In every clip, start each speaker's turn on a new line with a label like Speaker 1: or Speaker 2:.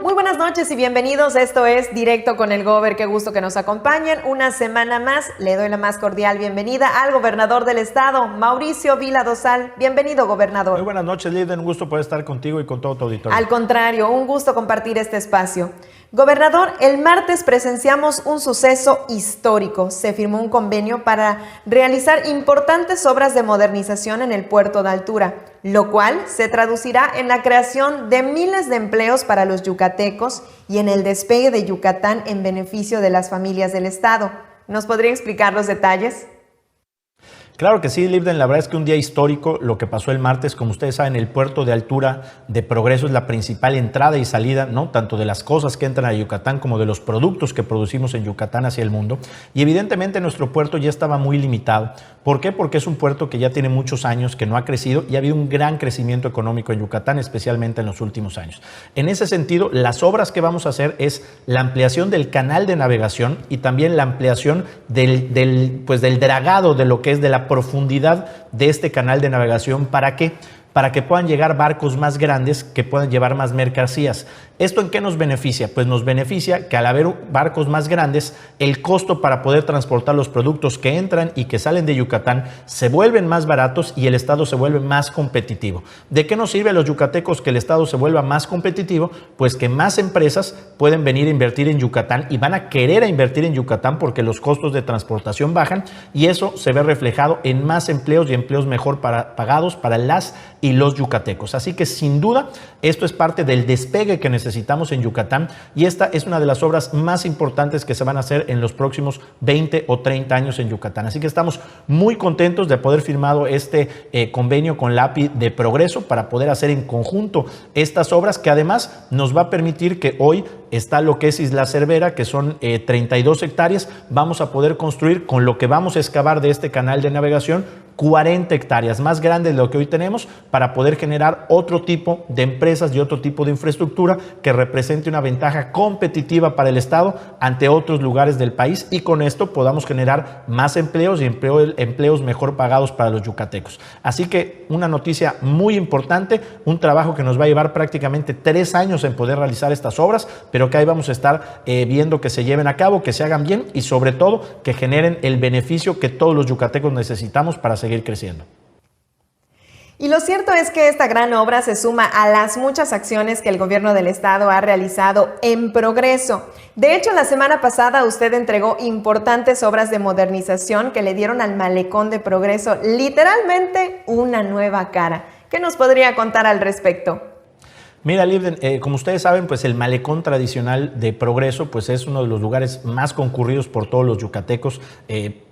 Speaker 1: Muy buenas noches y bienvenidos. Esto es Directo con el Gober. Qué gusto que nos acompañen. Una semana más le doy la más cordial bienvenida al gobernador del estado, Mauricio Vila Dosal. Bienvenido, gobernador.
Speaker 2: Muy buenas noches, Lidia. Un gusto poder estar contigo y con todo tu auditorio.
Speaker 1: Al contrario, un gusto compartir este espacio. Gobernador, el martes presenciamos un suceso histórico. Se firmó un convenio para realizar importantes obras de modernización en el puerto de Altura, lo cual se traducirá en la creación de miles de empleos para los yucatecos y en el despegue de Yucatán en beneficio de las familias del estado. ¿Nos podría explicar los detalles?
Speaker 2: Claro que sí, Libden, la verdad es que un día histórico, lo que pasó el martes. Como ustedes saben, el puerto de Altura de Progreso es la principal entrada y salida, ¿no?, tanto de las cosas que entran a Yucatán como de los productos que producimos en Yucatán hacia el mundo. Y evidentemente nuestro puerto ya estaba muy limitado. ¿Por qué? Porque es un puerto que ya tiene muchos años, que no ha crecido y ha habido un gran crecimiento económico en Yucatán, especialmente en los últimos años. En ese sentido, las obras que vamos a hacer es la ampliación del canal de navegación y también la ampliación del dragado, de lo que es de la profundidad de este canal de navegación. ¿Para qué? Para que puedan llegar barcos más grandes que puedan llevar más mercancías. ¿Esto en qué nos beneficia? Pues nos beneficia que al haber barcos más grandes, el costo para poder transportar los productos que entran y que salen de Yucatán se vuelven más baratos y el estado se vuelve más competitivo. ¿De qué nos sirve a los yucatecos que el estado se vuelva más competitivo? Pues que más empresas pueden venir a invertir en Yucatán y van a querer invertir en Yucatán porque los costos de transportación bajan y eso se ve reflejado en más empleos y empleos mejor pagados para las y los yucatecos. Así que sin duda esto es parte del despegue que necesitamos en Yucatán y esta es una de las obras más importantes que se van a hacer en los próximos 20 o 30 años en Yucatán. Así que estamos muy contentos de poder firmado este convenio con la API de Progreso para poder hacer en conjunto estas obras, que además nos va a permitir que hoy está lo que es Isla Cervera, que son 32 hectáreas. Vamos a poder construir con lo que vamos a excavar de este canal de navegación 40 hectáreas, más grandes de lo que hoy tenemos, para poder generar otro tipo de empresas y otro tipo de infraestructura que represente una ventaja competitiva para el estado ante otros lugares del país, y con esto podamos generar más empleos y empleos mejor pagados para los yucatecos. Así que una noticia muy importante, un trabajo que nos va a llevar prácticamente 3 años en poder realizar estas obras, pero que ahí vamos a estar viendo que se lleven a cabo, que se hagan bien y sobre todo que generen el beneficio que todos los yucatecos necesitamos para seguir creciendo.
Speaker 1: Y lo cierto es que esta gran obra se suma a las muchas acciones que el gobierno del estado ha realizado en Progreso. De hecho, la semana pasada usted entregó importantes obras de modernización que le dieron al malecón de Progreso literalmente una nueva cara. ¿Qué nos podría contar al respecto?
Speaker 2: Mira, Libden, como ustedes saben, pues el malecón tradicional de Progreso pues es uno de los lugares más concurridos por todos los yucatecos.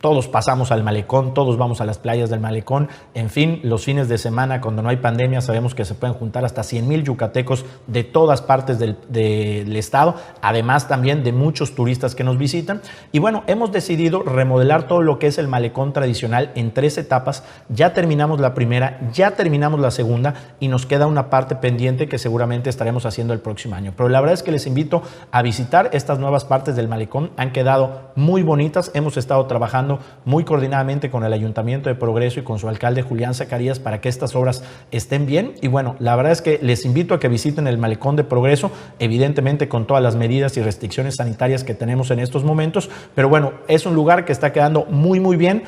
Speaker 2: Todos pasamos al malecón, todos vamos a las playas del malecón. En fin, los fines de semana, cuando no hay pandemia, sabemos que se pueden juntar hasta 100,000 yucatecos de todas partes del estado, además también de muchos turistas que nos visitan. Y bueno, hemos decidido remodelar todo lo que es el malecón tradicional en 3 etapas. Ya terminamos la primera, ya terminamos la segunda y nos queda una parte pendiente que seguramente estaremos haciendo el próximo año. Pero la verdad es que les invito a visitar estas nuevas partes del malecón. Han quedado muy bonitas. Hemos estado trabajando muy coordinadamente con el Ayuntamiento de Progreso y con su alcalde Julián Zacarías para que estas obras estén bien. Y bueno, la verdad es que les invito a que visiten el malecón de Progreso, evidentemente con todas las medidas y restricciones sanitarias que tenemos en estos momentos. Pero bueno, es un lugar que está quedando muy bien.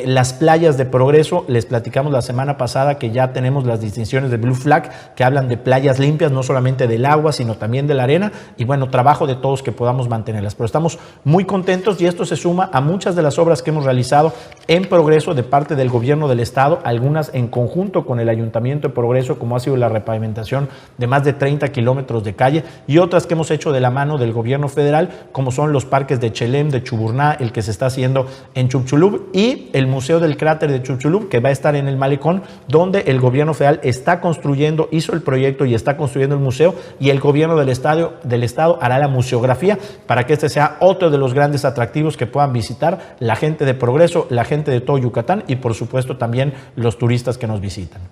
Speaker 2: Las playas de Progreso, les platicamos la semana pasada que ya tenemos las distinciones de Blue Flag, que hablan de playas limpias, no solamente del agua, sino también de la arena, y bueno, trabajo de todos que podamos mantenerlas. Pero estamos muy contentos y esto se suma a muchas de las obras que hemos realizado en Progreso de parte del gobierno del estado, algunas en conjunto con el Ayuntamiento de Progreso, como ha sido la repavimentación de más de 30 kilómetros de calle, y otras que hemos hecho de la mano del gobierno federal, como son los parques de Chelem, de Chuburná, el que se está haciendo en Chupchulub, y el Museo del Cráter de Chupchulub, que va a estar en el malecón, donde el gobierno federal está construyendo, hizo el proyecto y está construyendo el museo, y el gobierno del estado hará la museografía para que este sea otro de los grandes atractivos que puedan visitar la gente de Progreso, la gente de todo Yucatán y por supuesto también los turistas que nos visitan.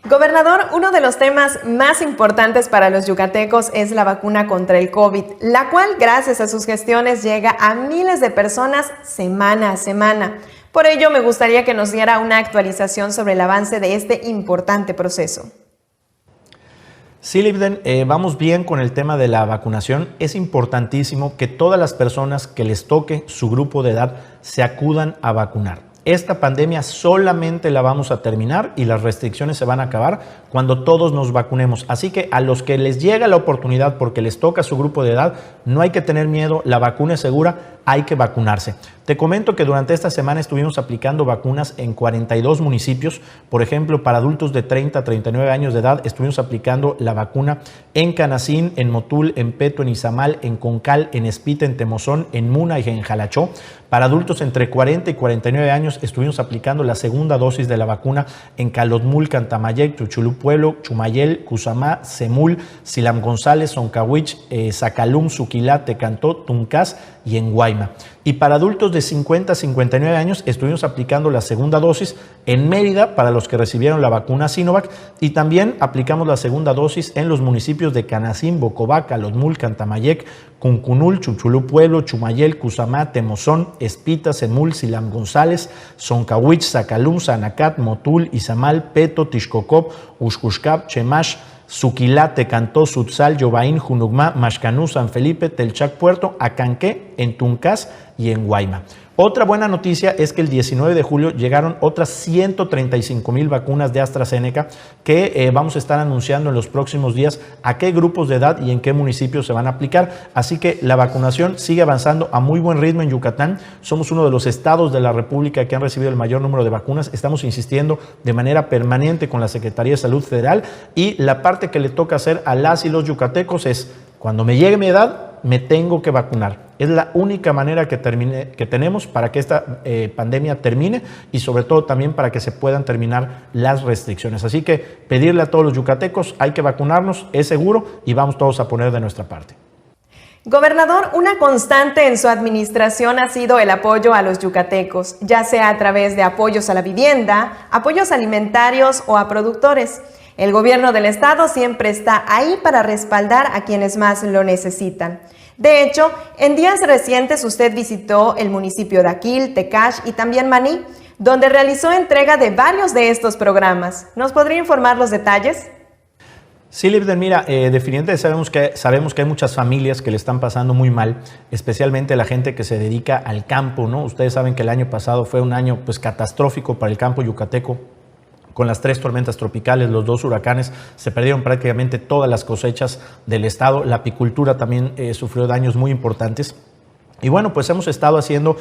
Speaker 1: Gobernador, uno de los temas más importantes para los yucatecos es la vacuna contra el COVID, la cual gracias a sus gestiones llega a miles de personas semana a semana. Por ello me gustaría que nos diera una actualización sobre el avance de este importante proceso.
Speaker 2: Sí, Libden, vamos bien con el tema de la vacunación. Es importantísimo que todas las personas que les toque su grupo de edad se acudan a vacunar. Esta pandemia solamente la vamos a terminar y las restricciones se van a acabar cuando todos nos vacunemos. Así que a los que les llega la oportunidad porque les toca su grupo de edad, no hay que tener miedo, la vacuna es segura, hay que vacunarse. Te comento que durante esta semana estuvimos aplicando vacunas en 42 municipios. Por ejemplo, para adultos de 30 a 39 años de edad, estuvimos aplicando la vacuna en Canacín, en Motul, en Peto, en Izamal, en Concal, en Espita, en Temozón, en Muna y en Jalachó. Para adultos entre 40 y 49 años, estuvimos aplicando la segunda dosis de la vacuna en Calotmul, Cantamayec, Chuchulú Pueblo, Chumayel, Cusamá, Semul, Silam González, Soncahuich, Zacalum, Suquilá, Tecantó, Tuncás y en Guayma. Y para adultos de 50 a 59 años estuvimos aplicando la segunda dosis en Mérida para los que recibieron la vacuna Sinovac y también aplicamos la segunda dosis en los municipios de Canacín, Bocobá, Calotmul, Cantamayec, Cuncunul, Chuchulú Pueblo, Chumayel, Cusamá, Temozón, Espita, Semul, Silam González, Soncahuich, Zacalum, Sanacat, Motul, Izamal, Peto, Tixcocop, Uxcuxcap, Chemash, Suquilá, Tecantó, Sutzal, Yobaín, Junucmá, Maxcanú, San Felipe, Telchac, Puerto, Acanqué, en Tuncás y en Guayma. Otra buena noticia es que el 19 de julio llegaron otras 135,000 vacunas de AstraZeneca que vamos a estar anunciando en los próximos días a qué grupos de edad y en qué municipios se van a aplicar. Así que la vacunación sigue avanzando a muy buen ritmo en Yucatán. Somos uno de los estados de la República que han recibido el mayor número de vacunas. Estamos insistiendo de manera permanente con la Secretaría de Salud Federal y la parte que le toca hacer a las y los yucatecos es, cuando me llegue mi edad, me tengo que vacunar. Es la única manera que tenemos para que esta pandemia termine y sobre todo también para que se puedan terminar las restricciones. Así que pedirle a todos los yucatecos, hay que vacunarnos, es seguro y vamos todos a poner de nuestra parte.
Speaker 1: Gobernador, una constante en su administración ha sido el apoyo a los yucatecos, ya sea a través de apoyos a la vivienda, apoyos alimentarios o a productores. El gobierno del estado siempre está ahí para respaldar a quienes más lo necesitan. De hecho, en días recientes usted visitó el municipio de Aquil, Tecash y también Maní, donde realizó entrega de varios de estos programas. ¿Nos podría informar los detalles?
Speaker 2: Sí, Libden, mira, definitivamente sabemos que hay muchas familias que le están pasando muy mal, especialmente la gente que se dedica al campo, ¿no? Ustedes saben que el año pasado fue un año pues catastrófico para el campo yucateco. Con las 3 tormentas tropicales, los 2 huracanes, se perdieron prácticamente todas las cosechas del estado. La apicultura también sufrió daños muy importantes. Y bueno, pues hemos estado haciendo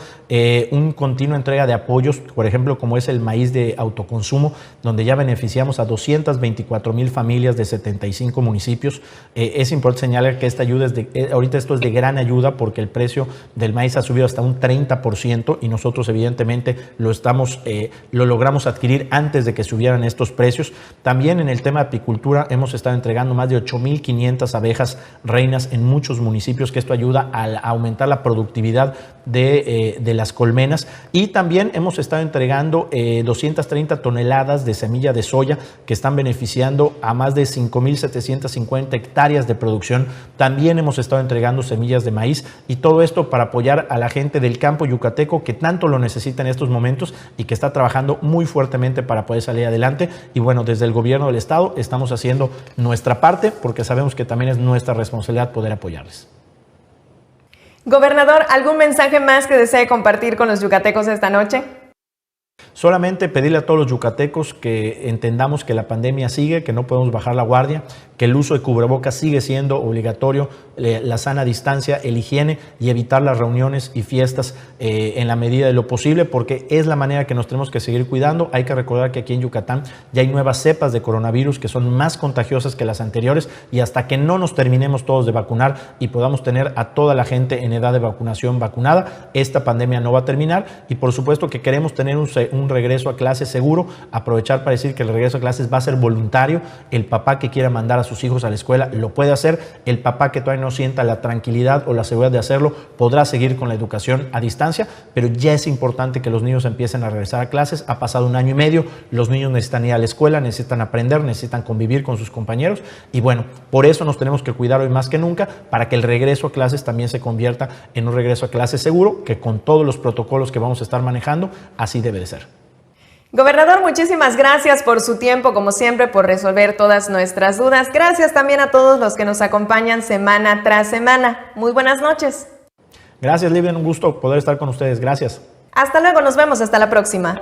Speaker 2: un continua entrega de apoyos, por ejemplo, como es el maíz de autoconsumo, donde ya beneficiamos a 224,000 familias de 75 municipios. Es importante señalar que esta ayuda ahorita esto es de gran ayuda porque el precio del maíz ha subido hasta un 30% y nosotros evidentemente lo logramos adquirir antes de que subieran estos precios. También en el tema de apicultura hemos estado entregando más de 8,500 abejas reinas en muchos municipios, que esto ayuda a aumentar la productividad de las colmenas, y también hemos estado entregando 230 toneladas de semilla de soya que están beneficiando a más de 5,750 hectáreas de producción. También hemos estado entregando semillas de maíz y todo esto para apoyar a la gente del campo yucateco que tanto lo necesita en estos momentos y que está trabajando muy fuertemente para poder salir adelante. Y bueno, desde el gobierno del estado estamos haciendo nuestra parte porque sabemos que también es nuestra responsabilidad poder apoyarles.
Speaker 1: Gobernador, ¿algún mensaje más que desee compartir con los yucatecos esta noche?
Speaker 2: Solamente pedirle a todos los yucatecos que entendamos que la pandemia sigue, que no podemos bajar la guardia, que el uso de cubrebocas sigue siendo obligatorio, la sana distancia, el higiene y evitar las reuniones y fiestas en la medida de lo posible, porque es la manera que nos tenemos que seguir cuidando. Hay que recordar que aquí en Yucatán ya hay nuevas cepas de coronavirus que son más contagiosas que las anteriores, y hasta que no nos terminemos todos de vacunar y podamos tener a toda la gente en edad de vacunación vacunada, esta pandemia no va a terminar. Y por supuesto que queremos tener un regreso a clases seguro, aprovechar para decir que el regreso a clases va a ser voluntario. El papá que quiera mandar a sus hijos a la escuela lo puede hacer. El papá que todavía no sienta la tranquilidad o la seguridad de hacerlo podrá seguir con la educación a distancia, pero ya es importante que los niños empiecen a regresar a clases. Ha pasado 1 año y medio, los niños necesitan ir a la escuela, necesitan aprender, necesitan convivir con sus compañeros, y bueno, por eso nos tenemos que cuidar hoy más que nunca para que el regreso a clases también se convierta en un regreso a clases seguro, que con todos los protocolos que vamos a estar manejando, así debe de ser.
Speaker 1: Gobernador, muchísimas gracias por su tiempo, como siempre, por resolver todas nuestras dudas. Gracias también a todos los que nos acompañan semana tras semana. Muy buenas noches.
Speaker 2: Gracias, Livden, un gusto poder estar con ustedes. Gracias.
Speaker 1: Hasta luego, nos vemos, hasta la próxima.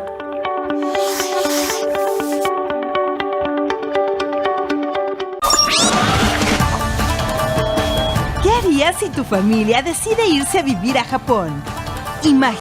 Speaker 3: ¿Qué harías si tu familia decide irse a vivir a Japón?